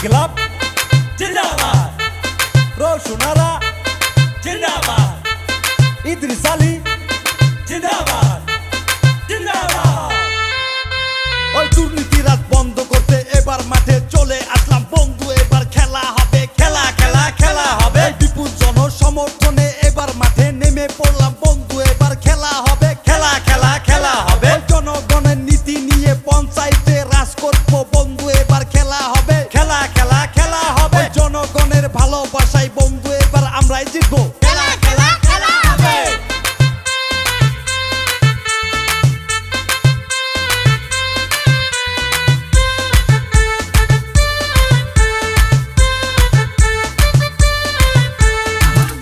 ইনকিলাব জিন্দাবাদ, রোশনারা জিন্দাবাদ, ইদ্রিস আলী জিন্দাবাদ জিন্দাবাদ। ওই দুর্নীতির রাত বন্ধ করতে এবার মাঠে চলে আসলাম বন্ধু, এবার খেলা হবে, খেলা খেলা খেলা হবে। বিপুল জনসমর্থনে এবার মাঠে নেমে পড়লাম বন্ধু, এবার খেলা হবে, খেলা খেলা খেলা হবে। জনগণের নীতি নিয়ে পঞ্চায়েতে রাজ করবো বন্ধু, এবার খেলা হবে, খেলা খেলা খেলা হবে। জনগণের ভালোবাসায় বন্ধু এবার আমরাই জিতবো, খেলা খেলা খেলা হবে।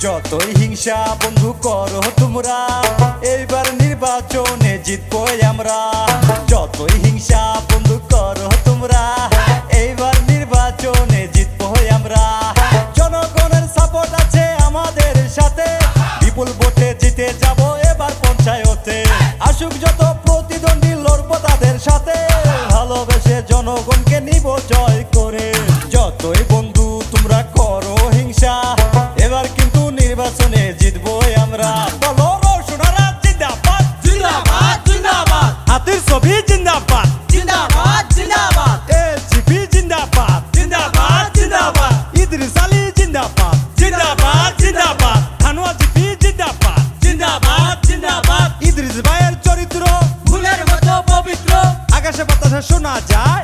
যতই হিংসা বন্ধু করো তোমরা, এইবার নির্বাচনে জিতবো আমরা। যতই হিংসা বন্ধু করো তোমরা, এইবার নির্বাচনে জিতবো আমরা। জনগণের সাপোর্ট আছে আমাদের সাথে, বিপুল ভোটে জিতে যাব এবার পঞ্চায়েতে। আসুক যত প্রতিদ্বন্দ্বী লড়বো তাদের সাথে, ভালোবেসে জনগণকে নিব জয় করে। যতই বন্ধু তোমরা করো হিংসা, এবার কিন্তু নির্বাচনে জিতবো আমরা। বলো রোশনারা জিন্দাবাদ জিন্দাবাদ জিন্দাবাদ, হাতির ছবি জিন্দাবাদ জিন্দাবাদ জিন্দাবাদ, এলজিপি জিন্দাবাদ জিন্দাবাদ জিন্দাবাদ, ইদ্রিস আলী জিন্দাবাদ জিন্দাবাদ জিন্দাবাদ, থানুয়া জিপি জিন্দাবাদ জিন্দাবাদ জিন্দাবাদ। ইদ্রিস ভাইয়ের চরিত্র ফুলের মতো পবিত্র, আকাশে বাতাসে শোনা যায়